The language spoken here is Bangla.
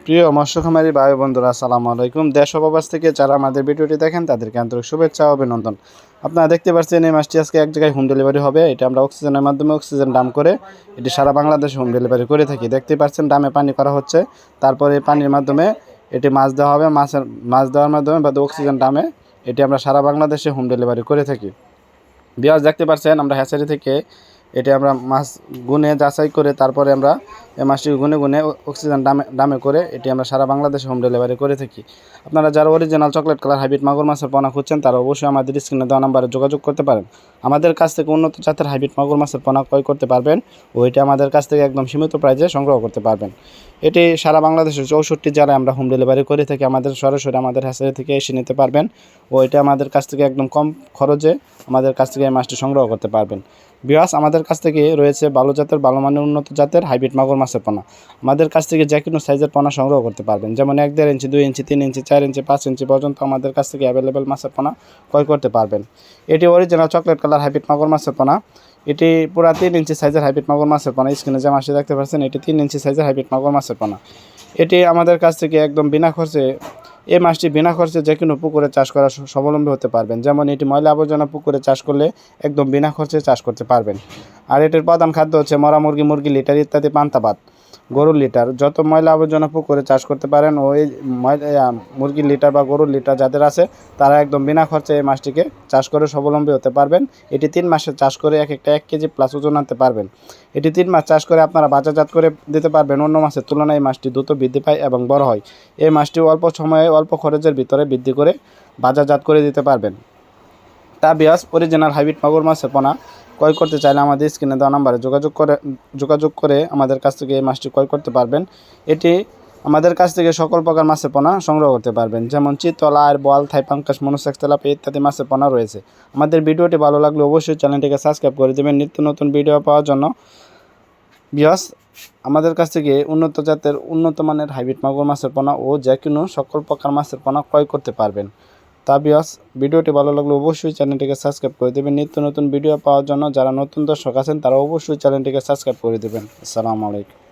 প্রিয় মৎস্য খামারি ভাই বন্ধুরা, আসসালামু আলাইকুম। দেশ ও প্রবাস থেকে যারা আমাদের ভিডিওটি দেখেন তাদেরকে আন্তরিক শুভেচ্ছা ও অভিনন্দন। আপনারা দেখতে পাচ্ছেন এই মাছটি আজকে এক জায়গায় হোম ডেলিভারি হবে। এটা আমরা অক্সিজেনের মাধ্যমে অক্সিজেন ডাম করে এটি সারা বাংলাদেশে হোম ডেলিভারি করে থাকি। দেখতে পাচ্ছেন ডামে পানি করা হচ্ছে, তারপরে পানির মাধ্যমে এটি মাছ দেওয়া হবে। মাছ দেওয়ার মাধ্যমে বা অক্সিজেন ডামে এটি আমরা সারা বাংলাদেশে হোম ডেলিভারি করে থাকি। বিয়াস দেখতে পাচ্ছেন আমরা হ্যাচারি থেকে এটি আমরা মাছ গুনে যাচাই করে তারপরে আমরা এই মাছটি গুনে গুনে অক্সিজেন ডামে করে এটি আমরা সারা বাংলাদেশে হোম ডেলিভারি করে থাকি। আপনারা যারা অরিজিনাল চকলেট কালার হাইব্রিড মাগুর মাছের পোনা খুঁজছেন তারা অবশ্যই আমাদের স্ক্রিনে দেওয়া নাম্বারে যোগাযোগ করতে পারেন। আমাদের কাছ থেকে উন্নত জাতের হাইব্রিড মাগুর মাছের পোনা ক্রয় করতে পারবেন ও এটি আমাদের কাছ থেকে একদম সীমিত প্রাইসে সংগ্রহ করতে পারবেন। এটি সারা বাংলাদেশের 64 জেলায় আমরা হোম ডেলিভারি করে থাকি। আমাদের সরাসরি আমাদের হ্যাচারি থেকে এসে নিতে পারবেন ও এটা আমাদের কাছ থেকে একদম কম খরচে আমাদের কাছ থেকে এই মাছটি সংগ্রহ করতে পারবেন। বিয়াস আমাদের কাছ থেকে রয়েছে ভালো জাতের, ভালো মানের, উন্নত জাতের হাইব্রিড মাগুর মাছের পোনা। আমাদের কাছ থেকে যে কোনো সাইজের পোনা সংগ্রহ করতে পারবেন, যেমন 1.5 ইঞ্চি, 2 ইঞ্চি, 3 ইঞ্চি, 4 ইঞ্চি, 5 ইঞ্চি পর্যন্ত আমাদের কাছ থেকে অ্যাভেলেবেল মাছের পোনা ক্রয় করতে পারবেন। এটি অরিজিনাল চকলেট কালার হাইব্রিড মাগুর মাছের পোনা। এটি পুরা 3 ইঞ্চি সাইজের হাইব্রিড মাগুর মাছের পোনা। স্ক্রিনে যে মাছটি দেখতে পাচ্ছেন এটি 3 ইঞ্চি সাইজের হাইব্রিড মাগুর মাছের পোনা। এটি আমাদের কাছ থেকে একদম বিনা খরচে, এই মাছটি বিনা খরচে যে কোনো পুকুরে চাষ করা স্বাবলম্বী হতে পারবেন। যেমন এটি ময়লা আবর্জনা পুকুরে চাষ করলে একদম বিনা খরচে চাষ করতে পারবেন। আর এটির প্রধান খাদ্য হচ্ছে মরা মুরগি লিটার ইত্যাদি পান্তা ভাত, গরুর লিটার। যত ময়লা আবর্জনা পুকুরে চাষ করতে পারেন ওই মুরগির লিটার বা গরুর লিটার যাদের আছে তারা একদম বিনা খরচে এই মাছটিকে চাষ করে স্বাবলম্বী হতে পারবেন। এটি 3 মাসে চাষ করে এক একটা 1 কেজি প্লাস ওজন আনতে পারবেন। এটি 3 মাস চাষ করে আপনারা বাজারজাত করে দিতে পারবেন। অন্য মাছের তুলনায় এই মাছটি দ্রুত বৃদ্ধি পায় এবং বড় হয়। এই মাছটি অল্প সময়ে অল্প খরচের ভিতরে বৃদ্ধি করে বাজারজাত করে দিতে পারবেন। তা বিয়াস অরিজিনাল হাইব্রিড মাগুর মাছের পোনা ক্রয় করতে চাইলে আমাদের স্ক্রিনে দেওয়া নাম্বারে যোগাযোগ করে আমাদের কাছ থেকে এই মাছটি ক্রয় করতে পারবেন। এটি আমাদের কাছ থেকে সকল প্রকার মাছের পোনা সংগ্রহ করতে পারবেন, যেমন চিতল, আর বোয়াল, থাই পাঙ্কাশ, মনোসেক্স, তেলাপিয়া ইত্যাদি মাছের পোনা রয়েছে। আমাদের ভিডিওটি ভালো লাগলে অবশ্যই চ্যানেলটিকে সাবস্ক্রাইব করে দেবেন নিত্য নতুন ভিডিও পাওয়ার জন্য। বিয়াস আমাদের কাছ থেকে উন্নত জাতের, উন্নত মানের হাইব্রিড মাগুর মাছের পোনা ও যে কোনো সকল প্রকার মাছের পোনা ক্রয় করতে পারবেন। তা বিয়াস ভিডিওটি ভালো লাগলে অবশ্যই চ্যানেলটিকে সাবস্ক্রাইব করে দেবেন নিত্য নতুন ভিডিও পাওয়ার জন্য। যারা নতুন দর্শক আছেন তারা অবশ্যই চ্যানেলটিকে সাবস্ক্রাইব করে দেবেন। আসসালামু আলাইকুম।